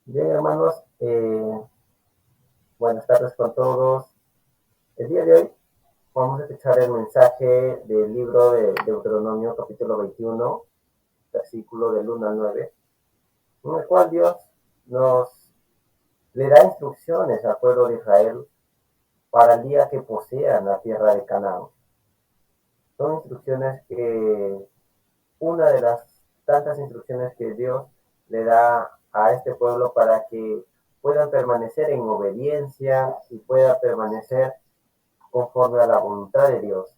Bien, hermanos, buenas tardes con todos. El día de hoy vamos a escuchar el mensaje del libro de Deuteronomio, capítulo 21, versículo del 1 al 9, en el cual Dios nos le da instrucciones al pueblo de Israel para el día que posean la tierra de Canaán. Son instrucciones que, una de las tantas instrucciones que Dios le da a este pueblo para que puedan permanecer en obediencia y pueda permanecer conforme a la voluntad de Dios.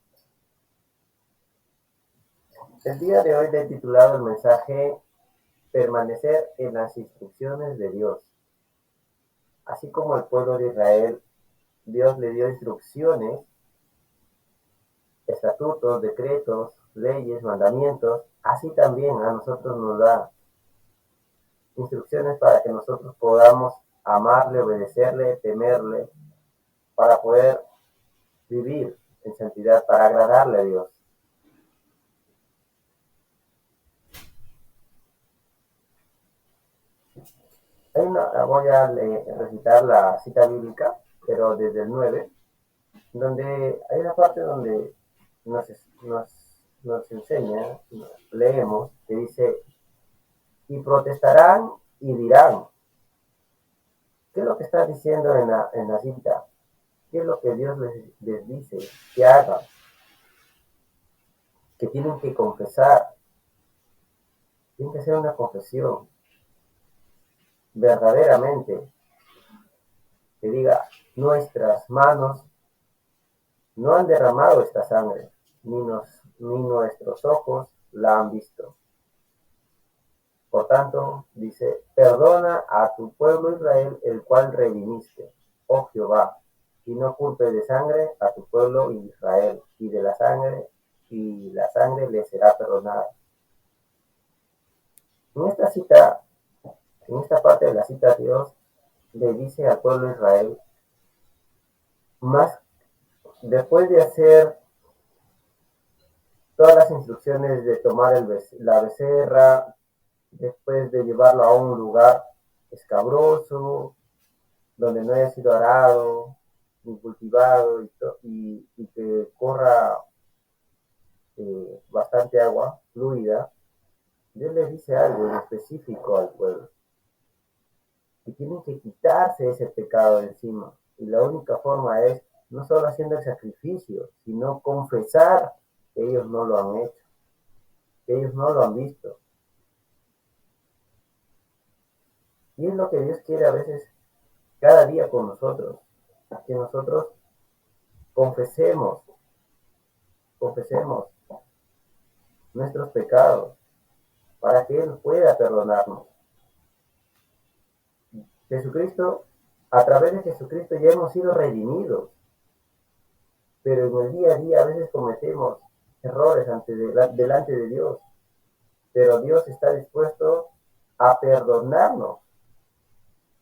El día de hoy le he titulado el mensaje Permanecer en las instrucciones de Dios. Así como al pueblo de Israel, Dios le dio instrucciones, estatutos, decretos, leyes, mandamientos, así también a nosotros nos da instrucciones para que nosotros podamos amarle, obedecerle, temerle, para poder vivir en santidad, para agradarle a Dios. Voy a recitar la cita bíblica, pero desde el 9, donde hay una parte donde nos, nos enseña, leemos, que dice, y protestarán y dirán, ¿qué es lo que está diciendo en la cita? ¿Qué es lo que Dios les dice que hagan? Que tienen que confesar, tiene que ser una confesión, verdaderamente, que diga, nuestras manos no han derramado esta sangre, ni nuestros ojos la han visto. Por tanto, dice, perdona a tu pueblo Israel, el cual redimiste, oh Jehová, y no culpes de sangre a tu pueblo Israel, y la sangre le será perdonada. En esta cita, en esta parte de la cita, Dios le dice al pueblo Israel, más después de hacer todas las instrucciones de tomar la becerra, después de llevarlo a un lugar escabroso, donde no haya sido arado, ni cultivado, y que corra bastante agua fluida, Dios les dice algo en específico al pueblo, que tienen que quitarse ese pecado de encima. Y la única forma es no solo haciendo el sacrificio, sino confesar que ellos no lo han hecho, que ellos no lo han visto. Y es lo que Dios quiere a veces cada día con nosotros, que nosotros confesemos, confesemos nuestros pecados para que Él pueda perdonarnos. Jesucristo, a través de Jesucristo ya hemos sido redimidos, pero en el día a día a veces cometemos errores delante de Dios, pero Dios está dispuesto a perdonarnos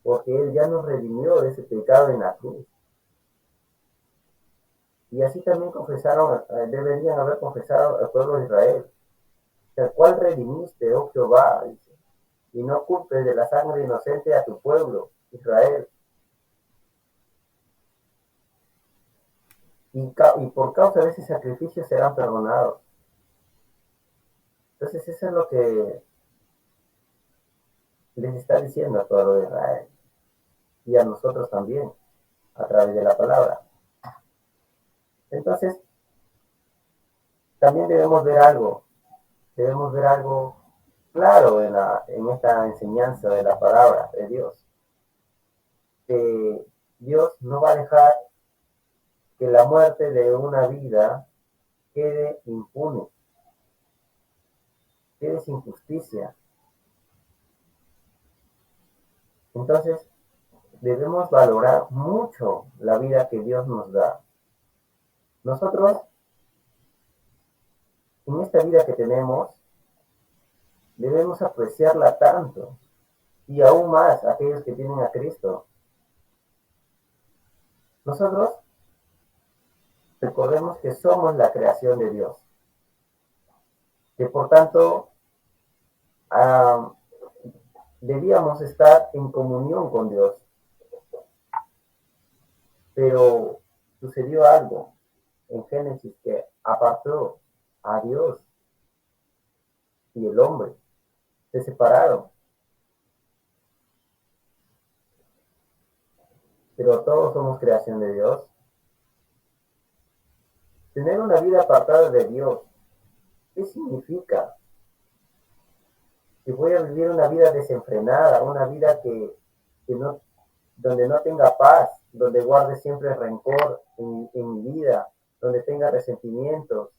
porque Él ya nos redimió de ese pecado en la cruz. Y así también deberían haber confesado al pueblo de Israel, el cual redimiste, oh Jehová, dice, y no culpes de la sangre inocente a tu pueblo, Israel. Y por causa de ese sacrificio serán perdonados. Entonces eso es lo que les está diciendo al pueblo de Israel y a nosotros también, a través de la palabra. Entonces, también debemos ver algo claro en esta enseñanza de la palabra de Dios, que Dios no va a dejar que la muerte de una vida quede impune, quede sin justicia. Entonces, debemos valorar mucho la vida que Dios nos da. Nosotros, en esta vida que tenemos, debemos apreciarla tanto y aún más aquellos que tienen a Cristo. Nosotros recordemos que somos la creación de Dios, que por tanto debíamos estar en comunión con Dios, pero sucedió algo en Génesis que apartó a Dios y el hombre, se separaron, pero todos somos creación de Dios. Tener una vida apartada de Dios, ¿qué significa? Que voy a vivir una vida desenfrenada, una vida que no, donde no tenga paz, donde guarde siempre rencor en mi vida, donde tenga resentimientos.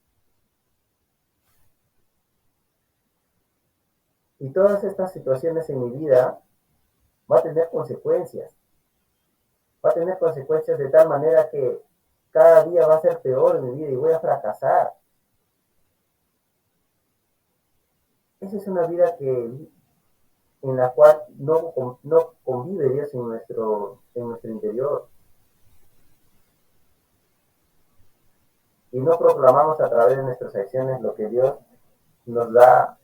Y todas estas situaciones en mi vida va a tener consecuencias. Va a tener consecuencias de tal manera que cada día va a ser peor en mi vida y voy a fracasar. Esa es una vida en la cual no convive Dios en nuestro interior. Y no proclamamos a través de nuestras acciones lo que Dios nos da.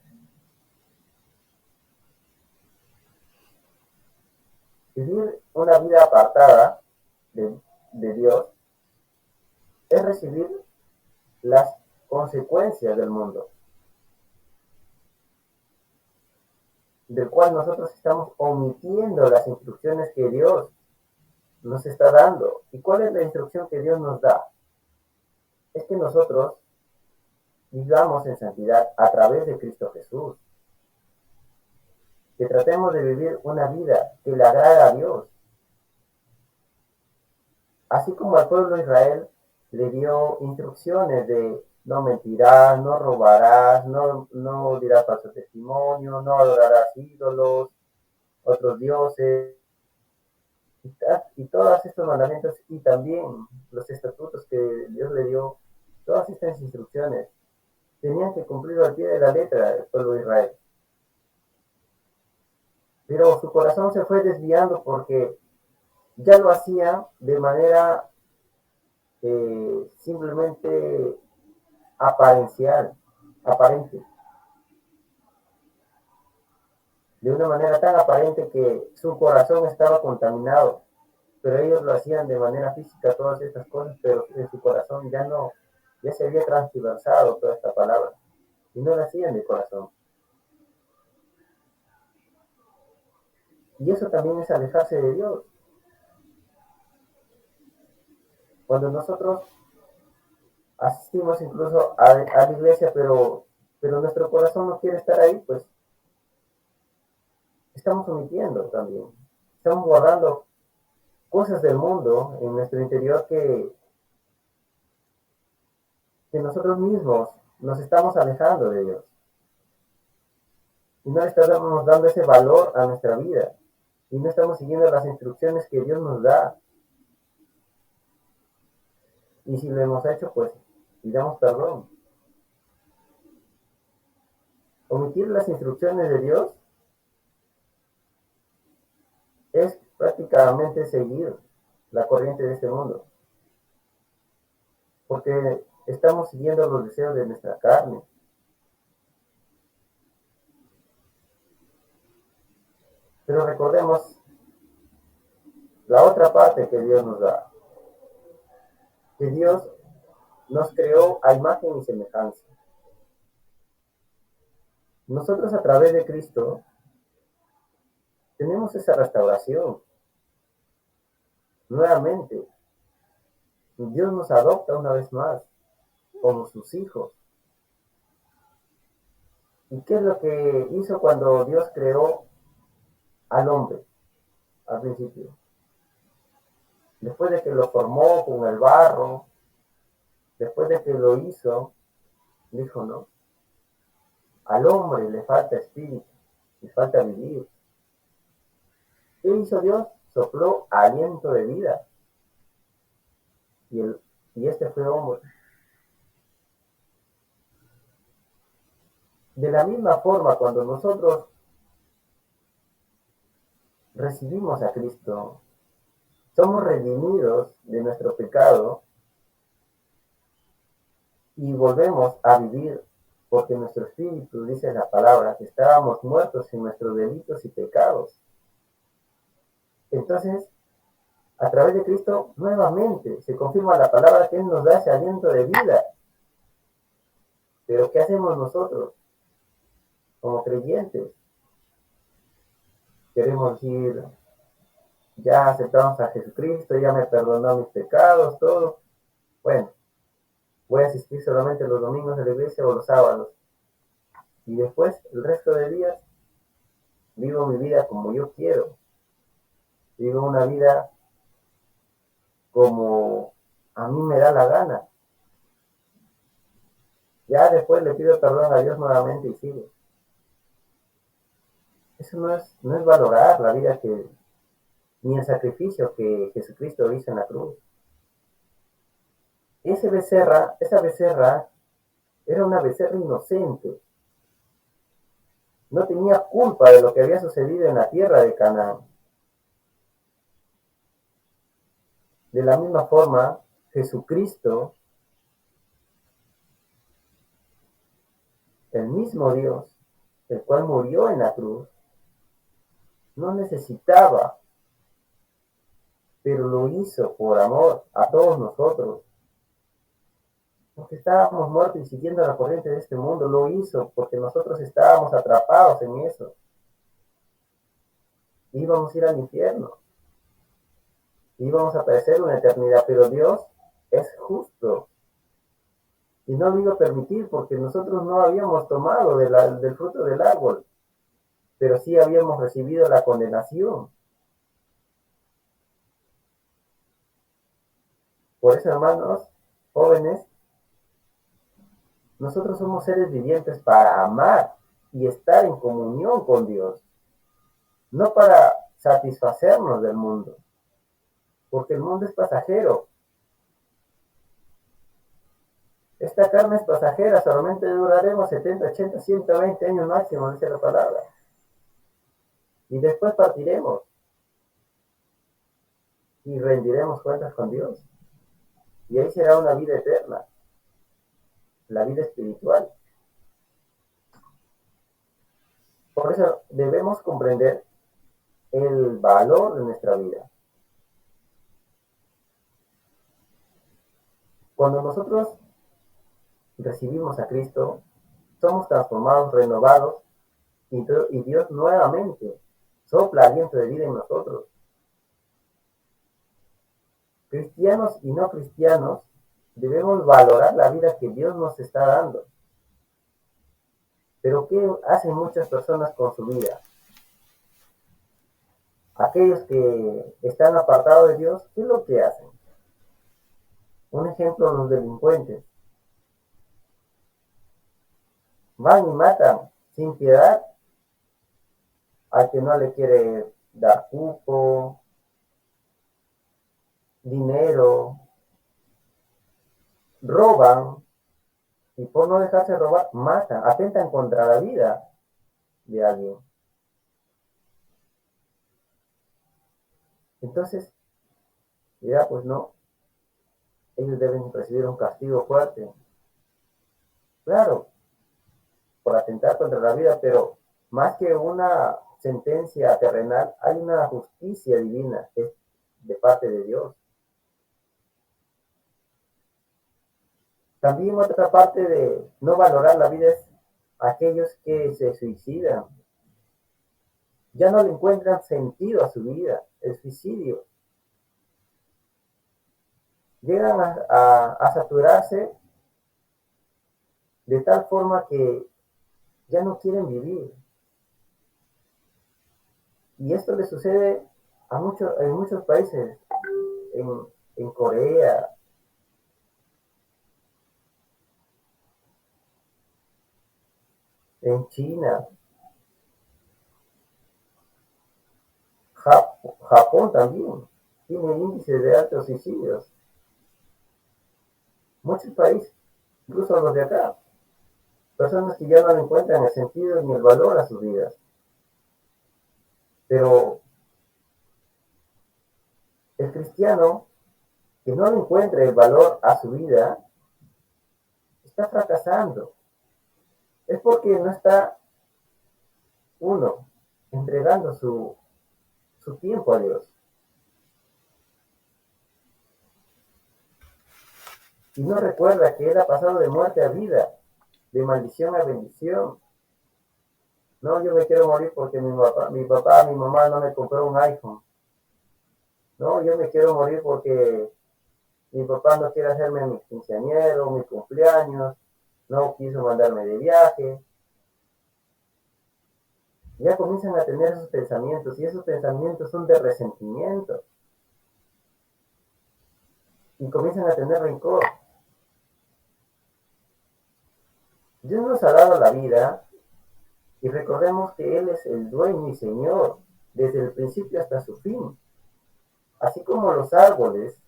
Vivir una vida apartada de Dios es recibir las consecuencias del mundo, del cual nosotros estamos omitiendo las instrucciones que Dios nos está dando. ¿Y cuál es la instrucción que Dios nos da? Es que nosotros vivamos en santidad a través de Cristo Jesús, que tratemos de vivir una vida que le agrada a Dios, así como al pueblo de Israel le dio instrucciones de no mentirás, no robarás, no dirás falso testimonio, no adorarás ídolos, otros dioses, y todos estos mandamientos y también los estatutos que Dios le dio, todas estas instrucciones tenían que cumplir al pie de la letra el pueblo de Israel. Pero su corazón se fue desviando porque ya lo hacía de manera simplemente aparencial, aparente, de una manera tan aparente que su corazón estaba contaminado, pero ellos lo hacían de manera física todas estas cosas, pero en su corazón ya no, ya se había transversado toda esta palabra y no la hacían de corazón. Y eso también es alejarse de Dios. Cuando nosotros asistimos incluso a la iglesia, pero nuestro corazón no quiere estar ahí, pues estamos omitiendo también. Estamos guardando cosas del mundo en nuestro interior que nosotros mismos nos estamos alejando de Dios. Y no le estamos dando ese valor a nuestra vida. Y no estamos siguiendo las instrucciones que Dios nos da. Y si lo hemos hecho, pues pidamos perdón. Omitir las instrucciones de Dios es prácticamente seguir la corriente de este mundo. Porque estamos siguiendo los deseos de nuestra carne. Pero recordemos la otra parte que Dios nos da. Que Dios nos creó a imagen y semejanza. Nosotros a través de Cristo tenemos esa restauración. Nuevamente, Dios nos adopta una vez más como sus hijos. ¿Y qué es lo que hizo cuando Dios creó al hombre al principio? Después de que lo formó con el barro, después de que lo hizo, dijo, no, al hombre le falta espíritu, le falta vivir. ¿Qué hizo Dios? Sopló aliento de vida. Y este fue hombre. De la misma forma, cuando nosotros recibimos a Cristo, somos redimidos de nuestro pecado y volvemos a vivir porque nuestro espíritu, dice la palabra, que estábamos muertos en nuestros delitos y pecados. Entonces, a través de Cristo, nuevamente se confirma la palabra que Él nos da ese aliento de vida. Pero ¿qué hacemos nosotros como creyentes? Queremos decir, ya aceptamos a Jesucristo, ya me perdonó mis pecados, todo. Bueno, voy a asistir solamente los domingos a la iglesia o los sábados. Y después, el resto de días, vivo mi vida como yo quiero. Vivo una vida como a mí me da la gana. Ya después le pido perdón a Dios nuevamente y sigo. Eso no es valorar la vida ni el sacrificio que Jesucristo hizo en la cruz. Esa becerra, era una becerra inocente. No tenía culpa de lo que había sucedido en la tierra de Canaán. De la misma forma, Jesucristo, el mismo Dios, el cual murió en la cruz, no necesitaba, pero lo hizo por amor a todos nosotros. Porque estábamos muertos y siguiendo la corriente de este mundo, lo hizo porque nosotros estábamos atrapados en eso. Íbamos a ir al infierno. Íbamos a perecer una eternidad, pero Dios es justo. Y no lo iba a permitir porque nosotros no habíamos tomado del fruto del árbol, pero sí habíamos recibido la condenación. Por eso, hermanos, jóvenes, nosotros somos seres vivientes para amar y estar en comunión con Dios, no para satisfacernos del mundo, porque el mundo es pasajero. Esta carne es pasajera, solamente duraremos 70, 80, 120 años máximo, dice la palabra. Y después partiremos y rendiremos cuentas con Dios. Y ahí será una vida eterna, la vida espiritual. Por eso debemos comprender el valor de nuestra vida. Cuando nosotros recibimos a Cristo, somos transformados, renovados, y Dios nuevamente sopla aliento de vida en nosotros. Cristianos y no cristianos, debemos valorar la vida que Dios nos está dando. Pero ¿qué hacen muchas personas con su vida? Aquellos que están apartados de Dios, ¿qué es lo que hacen? Un ejemplo, los delincuentes. Van y matan sin piedad al que no le quiere dar cupo, dinero, roban, y por no dejarse robar, matan, atentan contra la vida de alguien. Entonces, ya pues no, ellos deben recibir un castigo fuerte. Claro, por atentar contra la vida, pero más que una sentencia terrenal, hay una justicia divina que es de parte de Dios. También otra parte de no valorar la vida es aquellos que se suicidan. Ya no le encuentran sentido a su vida, el suicidio. Llegan a saturarse de tal forma que ya no quieren vivir. Y esto le sucede en muchos países, en Corea, en China, Japón también tiene índices de altos suicidios. Muchos países, incluso los de acá, personas que ya no le encuentran el sentido ni el valor a sus vidas. Pero el cristiano que no le encuentre el valor a su vida está fracasando. Es porque no está uno entregando su tiempo a Dios. Y no recuerda que Él ha pasado de muerte a vida, de maldición a bendición. No, yo me quiero morir porque mi mamá no me compró un iPhone. No, yo me quiero morir porque mi papá no quiere hacerme mi quinceañero, mi cumpleaños, no quiso mandarme de viaje. Ya comienzan a tener esos pensamientos y esos pensamientos son de resentimiento y comienzan a tener rencor. Dios nos ha dado la vida y recordemos que Él es el dueño y Señor desde el principio hasta su fin. Así como los árboles,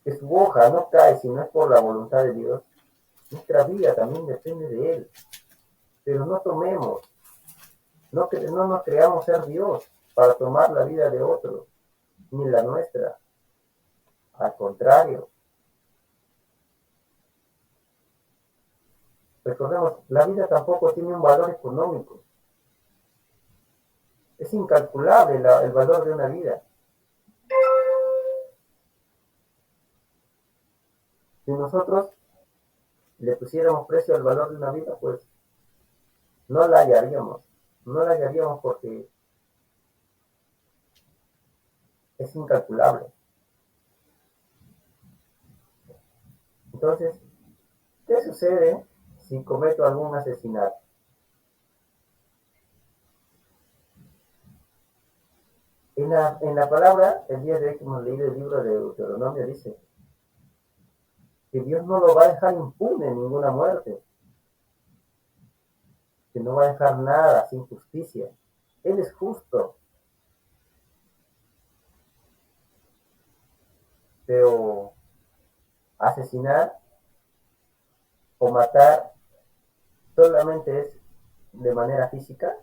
que su hoja no cae si no es por la voluntad de Dios, nuestra vida también depende de Él. Pero no tomemos, no nos creamos ser Dios para tomar la vida de otro, ni la nuestra. Al contrario, recordemos, la vida tampoco tiene un valor económico. Es incalculable el valor de una vida. Si nosotros le pusiéramos precio al valor de una vida, pues no la hallaríamos. No la hallaríamos porque es incalculable. Entonces, ¿qué sucede si cometo algún asesinato? En la palabra, el día de hoy que hemos leído el libro de Deuteronomio, dice que Dios no lo va a dejar impune en ninguna muerte, que no va a dejar nada sin justicia. Él es justo, pero asesinar o matar solamente es de manera física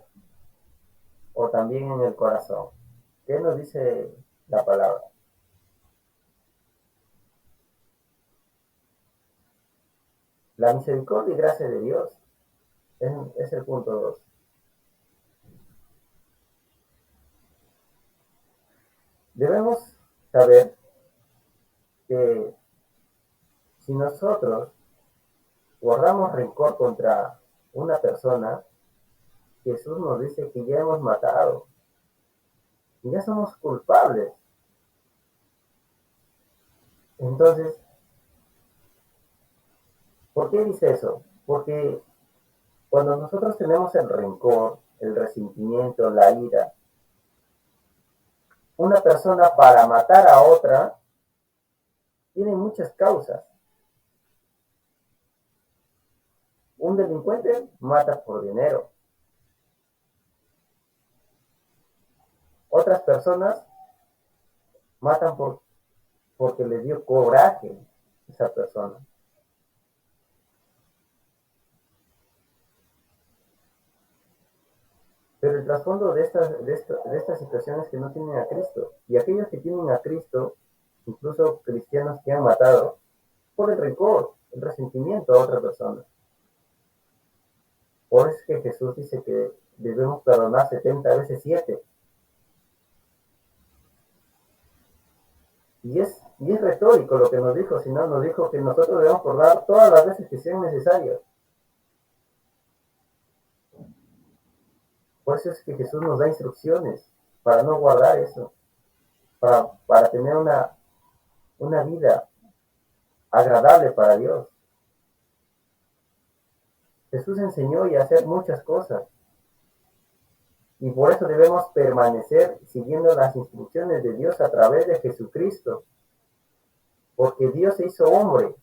o también en el corazón. ¿Qué nos dice la palabra? La misericordia y gracia de Dios es el punto 2. Debemos saber que si nosotros guardamos rencor contra una persona, Jesús nos dice que ya hemos matado y ya somos culpables. Entonces, ¿por qué dice eso? Porque cuando nosotros tenemos el rencor, el resentimiento, la ira, una persona para matar a otra tiene muchas causas. Un delincuente mata por dinero. Otras personas matan porque le dio coraje a esa persona. Pero el trasfondo de estas situaciones que no tienen a Cristo. Y aquellos que tienen a Cristo, incluso cristianos que han matado, por el rencor, el resentimiento a otra persona. Por eso es que Jesús dice que debemos perdonar 70 veces 7. Y es retórico lo que nos dijo, sino nos dijo que nosotros debemos perdonar todas las veces que sean necesarias. Por eso es que Jesús nos da instrucciones para no guardar eso, para tener una vida agradable para Dios. Jesús enseñó y hacer muchas cosas. Y por eso debemos permanecer siguiendo las instrucciones de Dios a través de Jesucristo. Porque Dios se hizo hombre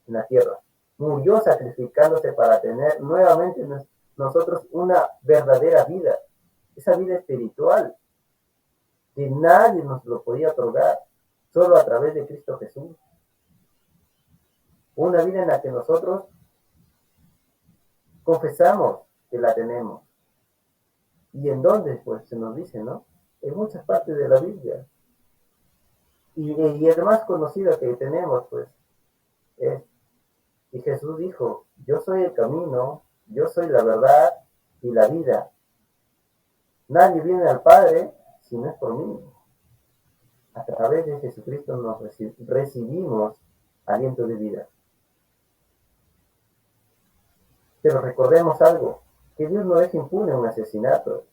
en la tierra. Murió sacrificándose para tener nuevamente nosotros una verdadera vida. Esa vida espiritual que nadie nos lo podía otorgar. Solo a través de Cristo Jesús. Una vida en la que nosotros confesamos que la tenemos. ¿Y en dónde? Pues se nos dice, ¿no? En muchas partes de la Biblia. Y el más conocido que tenemos, pues, es Y Jesús dijo, yo soy el camino, yo soy la verdad y la vida. Nadie viene al Padre si no es por mí. A través de Jesucristo nos recibimos aliento de vida. Pero recordemos algo, que Dios no deja impune un asesinato.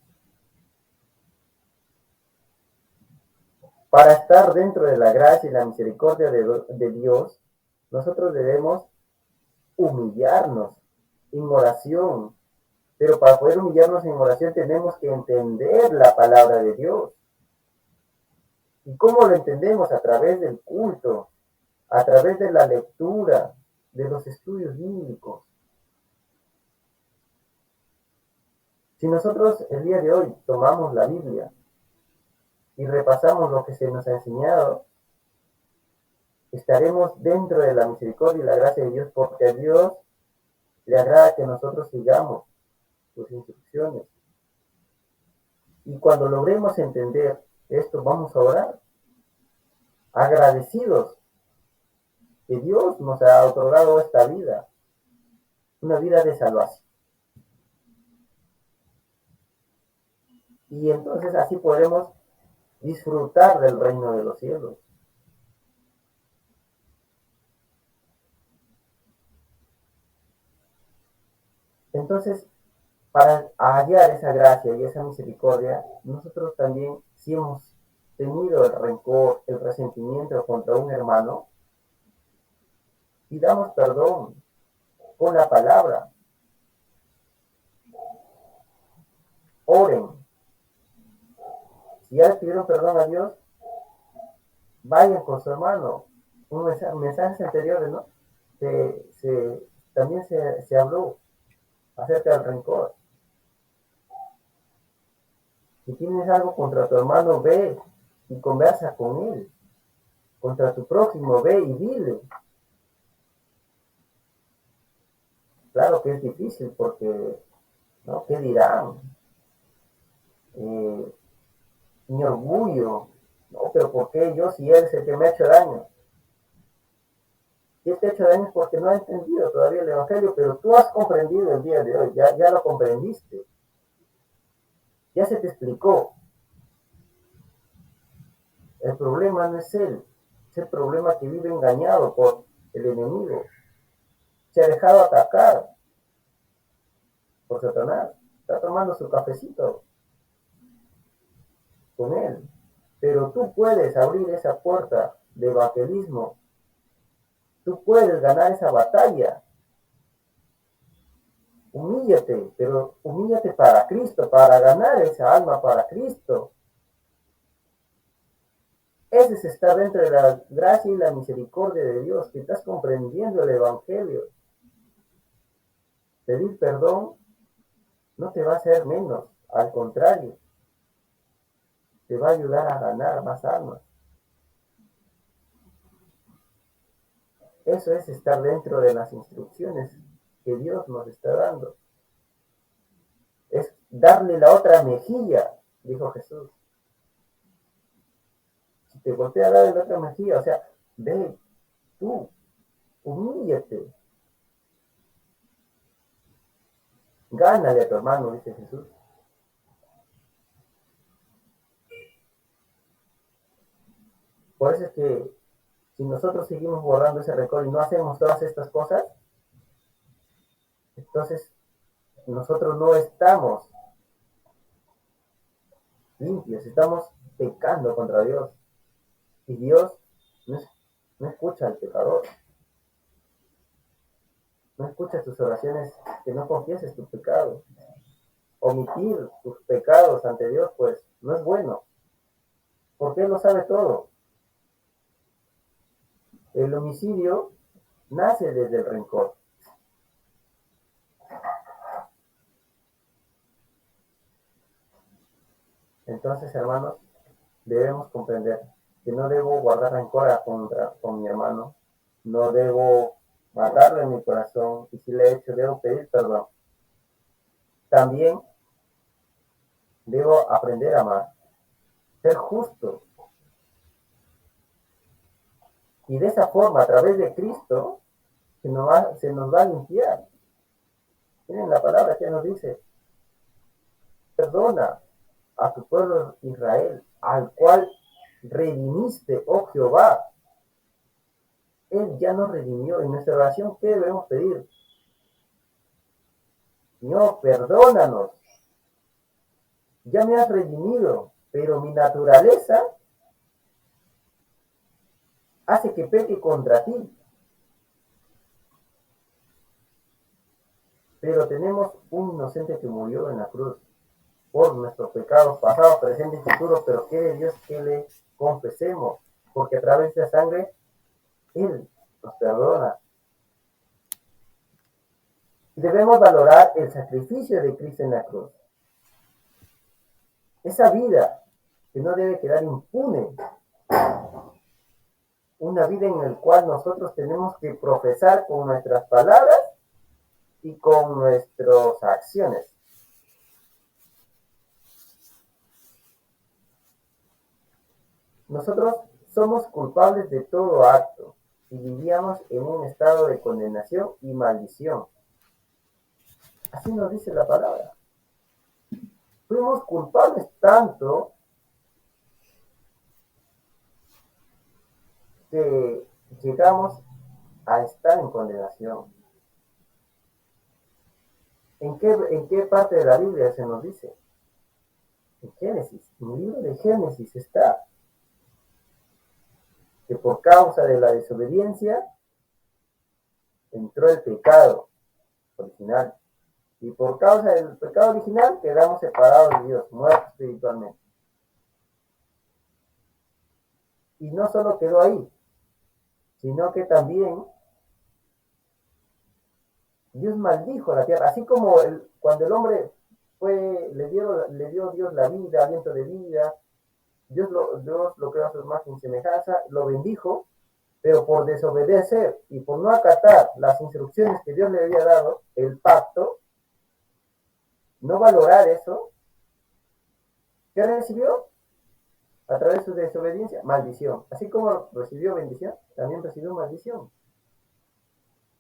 Para estar dentro de la gracia y la misericordia de Dios, nosotros debemos humillarnos en oración. Pero para poder humillarnos en oración tenemos que entender la palabra de Dios. ¿Y cómo lo entendemos? A través del culto, a través de la lectura, de los estudios bíblicos. Si nosotros el día de hoy tomamos la Biblia y repasamos lo que se nos ha enseñado, estaremos dentro de la misericordia y la gracia de Dios, porque a Dios le agrada que nosotros sigamos sus instrucciones. Y cuando logremos entender esto, vamos a orar agradecidos que Dios nos ha otorgado esta vida, una vida de salvación. Y entonces así podemos disfrutar del reino de los cielos. Entonces, para hallar esa gracia y esa misericordia, nosotros también, si hemos tenido el rencor, el resentimiento contra un hermano, pidamos perdón con la palabra. Oren. Si ya le pidieron perdón a Dios, vayan con su hermano. Mensajes anteriores, ¿no? También se habló acerca del rencor. Si tienes algo contra tu hermano, ve y conversa con él. Contra tu prójimo, ve y dile. Claro que es difícil porque, ¿no? ¿Qué dirán? Mi orgullo, ¿no? Pero ¿por qué yo si él es el que me ha hecho daño? Si él te ha hecho daño es porque no ha entendido todavía el Evangelio, pero tú has comprendido el día de hoy, ya lo comprendiste. Ya se te explicó. El problema no es él, es el problema que vive engañado por el enemigo. Se ha dejado atacar por Satanás. Está tomando su cafecito con él. Pero tú puedes abrir esa puerta de evangelismo. Tú puedes ganar esa batalla. Humíllate, pero humíllate para Cristo, para ganar esa alma para Cristo. Ese es estar dentro de la gracia y la misericordia de Dios, que estás comprendiendo el Evangelio. Pedir perdón no te va a hacer menos, al contrario, te va a ayudar a ganar más almas. Eso es estar dentro de las instrucciones que Dios nos está dando. Es darle la otra mejilla, dijo Jesús. Si te golpea, dale la otra mejilla, o sea, ve tú, humíllate. Gánale a tu hermano, dice Jesús. Por eso es que si nosotros seguimos borrando ese rencor y no hacemos todas estas cosas, entonces nosotros no estamos limpios, estamos pecando contra Dios. Y Dios no escucha al pecador. No escucha tus oraciones que no confieses tus pecados. Omitir tus pecados ante Dios, pues, no es bueno. Porque Él lo sabe todo. El homicidio nace desde el rencor. Entonces, hermanos, debemos comprender que no debo guardar rencor con mi hermano. No debo matarlo en mi corazón. Y si le he hecho, debo pedir perdón. También debo aprender a amar. Ser justo. Y de esa forma, a través de Cristo, se nos va a limpiar. Miren la palabra que nos dice, perdona a tu pueblo Israel, al cual redimiste, oh Jehová. Él ya nos redimió. En nuestra oración, ¿qué debemos pedir? Señor, perdónanos. Ya me has redimido, pero mi naturaleza hace que peque contra ti. Pero tenemos un inocente que murió en la cruz por nuestros pecados pasados, presentes y futuros, pero quiere Dios que le confesemos, porque a través de la sangre Él nos perdona. Debemos valorar el sacrificio de Cristo en la cruz. Esa vida que no debe quedar impune. Una vida en la cual nosotros tenemos que profesar con nuestras palabras y con nuestras acciones. Nosotros somos culpables de todo acto y vivíamos en un estado de condenación y maldición. Así nos dice la palabra. Fuimos culpables tanto que llegamos a estar en condenación. ¿En qué parte de la Biblia se nos dice? En Génesis, en el libro de Génesis está que por causa de la desobediencia entró el pecado original. Y por causa del pecado original quedamos separados de Dios, muertos espiritualmente. Y no solo quedó ahí, sino que también Dios maldijo la tierra. Así como cuando el hombre le dio Dios la vida, aliento de vida, Dios lo creó a su imagen y semejanza, lo bendijo, pero por desobedecer y por no acatar las instrucciones que Dios le había dado, el pacto, no valorar eso, ¿qué recibió? A través de su desobediencia, maldición. Así como recibió bendición, también recibió maldición.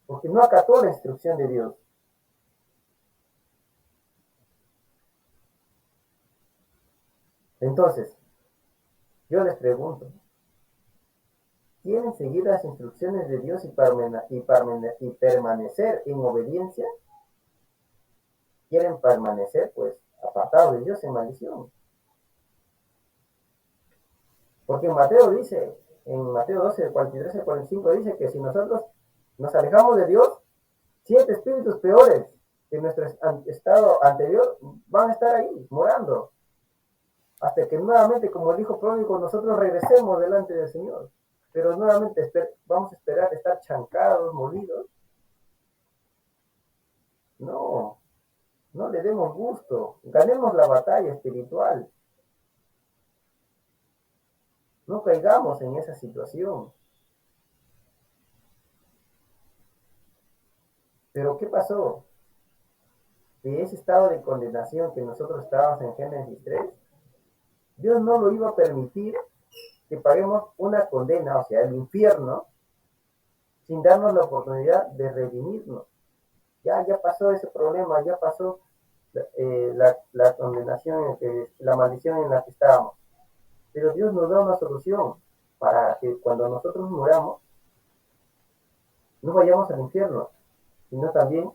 Porque no acató la instrucción de Dios. Entonces, yo les pregunto, ¿quieren seguir las instrucciones de Dios y permanecer en obediencia? ¿Quieren permanecer, pues, apartados de Dios en maldición? Porque en Mateo 12, del 43 al 45, dice que si nosotros nos alejamos de Dios, 7 espíritus peores que nuestro estado anterior van a estar ahí, morando, hasta que nuevamente, como el hijo pródigo, nosotros regresemos delante del Señor. Pero nuevamente vamos a esperar estar chancados, molidos. No, no le demos gusto. Ganemos la batalla espiritual. No caigamos en esa situación. Pero ¿qué pasó? De ese estado de condenación que nosotros estábamos en Génesis 3, Dios no lo iba a permitir que paguemos una condena, o sea, el infierno, sin darnos la oportunidad de redimirnos. Ya pasó ese problema, ya pasó la condenación, la maldición en la que estábamos. Pero Dios nos da una solución para que cuando nosotros muramos, no vayamos al infierno, sino también,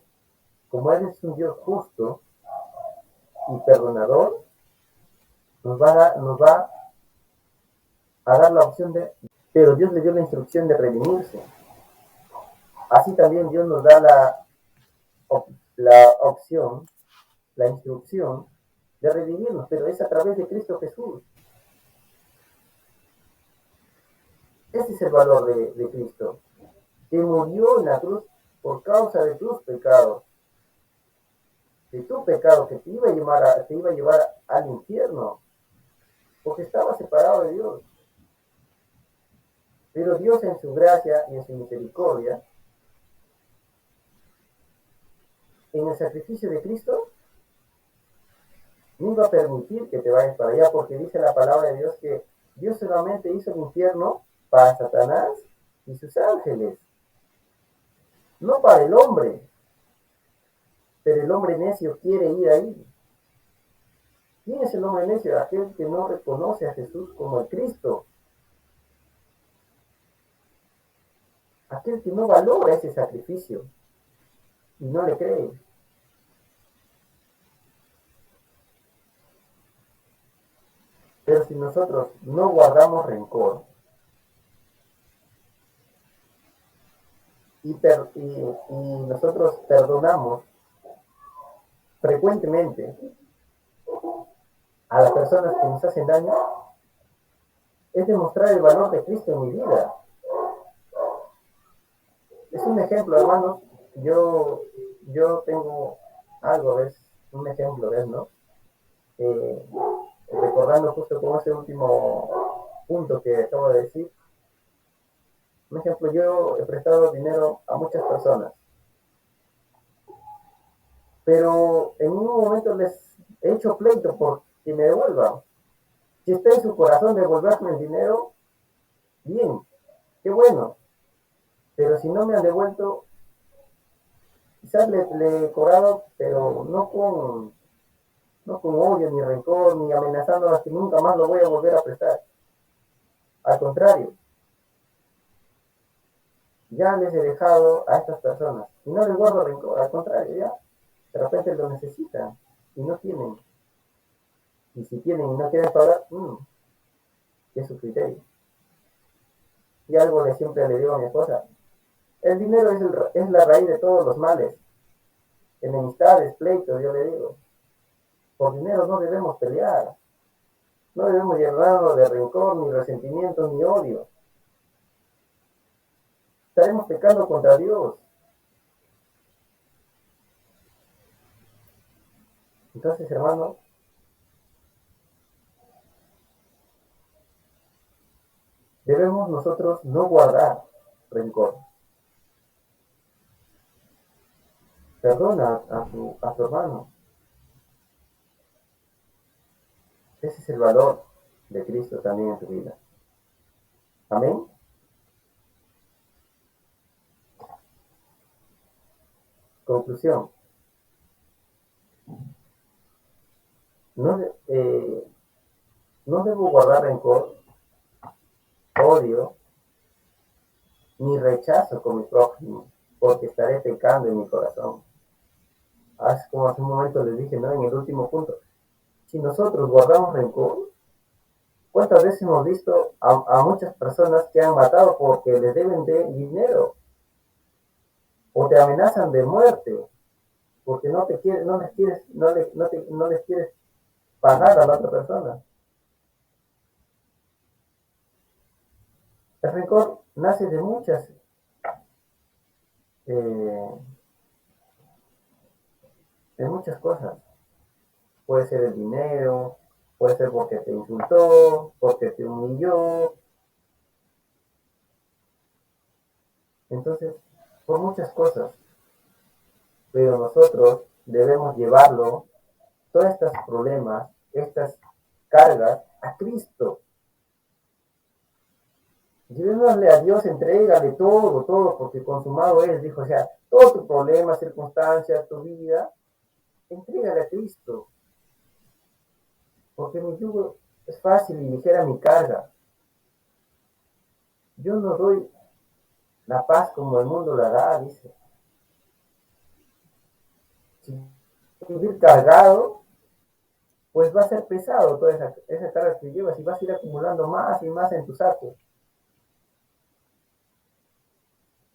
como Él es un Dios justo y perdonador, nos va a dar la opción pero Dios le dio la instrucción de redimirse. Así también Dios nos da la opción, la instrucción de redimirnos, pero es a través de Cristo Jesús. Ese es el valor de Cristo, que murió en la cruz por causa de tus pecados, de tu pecado que te iba a llevar al infierno, porque estaba separado de Dios. Pero Dios en su gracia y en su misericordia, en el sacrificio de Cristo, no iba a permitir que te vayas para allá, porque dice la palabra de Dios que Dios solamente hizo el infierno para Satanás y sus ángeles. no para el hombre, pero el hombre necio quiere ir ahí. ¿Quién es el hombre necio? Aquel que no reconoce a Jesús como el Cristo, aquel que no valora ese sacrificio y no le cree. Pero si nosotros no guardamos rencor y nosotros perdonamos frecuentemente a las personas que nos hacen daño, es demostrar el valor de Cristo en mi vida. Es un ejemplo, hermanos. Yo, yo tengo algo, ¿ves? Un ejemplo, ¿ves? ¿No? Eh, Recordando justo con ese último punto que acabo de decir. Un ejemplo, yo he prestado dinero a muchas personas, pero en un momento les he hecho pleito por que me devuelvan. Si está en su corazón devolverme el dinero, bien, qué bueno. Pero si no me han devuelto, quizás le he cobrado, pero no con odio, ni rencor, ni amenazando a que nunca más lo voy a volver a prestar. Al contrario, ya les he dejado a estas personas. Y no les guardo rencor, al contrario, ya de repente lo necesitan y no tienen. Y si tienen y no quieren pagar, es su criterio. Y algo le siempre le digo a mi esposa, el dinero es la raíz de todos los males, enemistades, pleitos, yo le digo. Por dinero no debemos pelear, no debemos llenarnos de rencor, ni resentimiento, ni odio. Estaremos pecando contra Dios. Entonces, hermano, debemos nosotros no guardar rencor. Perdona a tu hermano. Ese es el valor de Cristo también en tu vida. Amén. Conclusión. No, no debo guardar rencor, odio, ni rechazo con mi prójimo, porque estaré pecando en mi corazón. Como hace un momento les dije, ¿no? En el último punto. Si nosotros guardamos rencor, ¿cuántas veces hemos visto a muchas personas que han matado porque les deben de dinero? O te amenazan de muerte, porque no les quieres pagar a la otra persona. El rencor nace eh, de muchas cosas. Puede ser el dinero, puede ser porque te insultó, porque te humilló. Entonces, por muchas cosas. Pero nosotros debemos llevarlo, todos estos problemas, estas cargas, a Cristo. Llevémosle a Dios, entrégale todo, todo, porque consumado es, dijo, o sea, todo tu problema, circunstancias, tu vida, entrégale a Cristo. Porque mi yugo es fácil y ligera mi carga. Yo no doy la paz como el mundo la da, dice. Si vivir cargado, pues va a ser pesado toda esa carga que llevas y vas a ir acumulando más y más en tus sacos.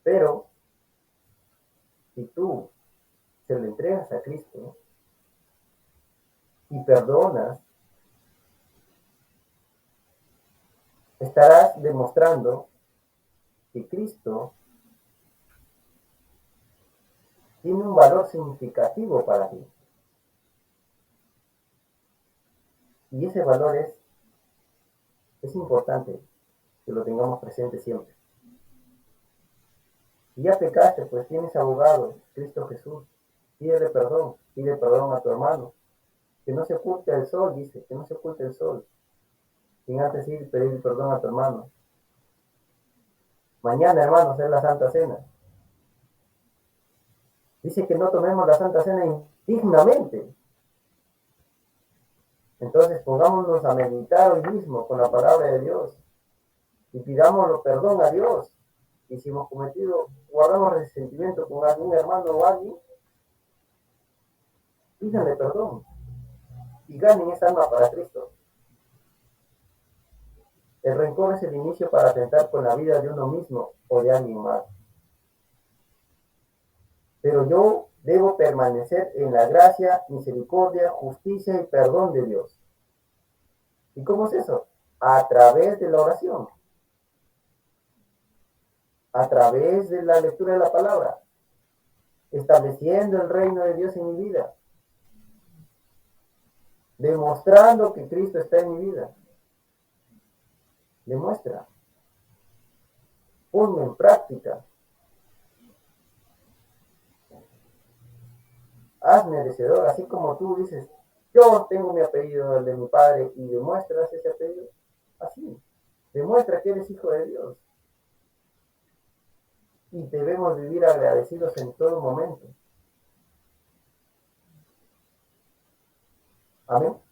Pero si tú se lo entregas a Cristo y perdonas, estarás demostrando que Cristo tiene un valor significativo para ti. Y ese valor es importante que lo tengamos presente siempre. Si ya pecaste, pues tienes abogado, Cristo Jesús. Pide perdón a tu hermano. Que no se oculte el sol, dice, que no se oculte el sol. Sin antes ir y pedir perdón a tu hermano. Mañana, hermanos, es la Santa Cena. Dice que no tomemos la Santa Cena indignamente. Entonces pongámonos a meditar hoy mismo con la palabra de Dios y pidámoslo perdón a Dios. Y si hemos cometido, guardamos resentimiento con algún hermano o alguien, pídanle perdón y ganen esa alma para Cristo. El rencor es el inicio para atentar con la vida de uno mismo o de alguien más. Pero yo debo permanecer en la gracia, misericordia, justicia y perdón de Dios. ¿Y cómo es eso? A través de la oración, a través de la lectura de la palabra, estableciendo el reino de Dios en mi vida, demostrando que Cristo está en mi vida. Demuestra, ponlo en práctica, haz merecedor, así como tú dices, yo tengo mi apellido, el de mi padre, y demuestras ese apellido, así, demuestra que eres hijo de Dios. Y debemos vivir agradecidos en todo momento. Amén.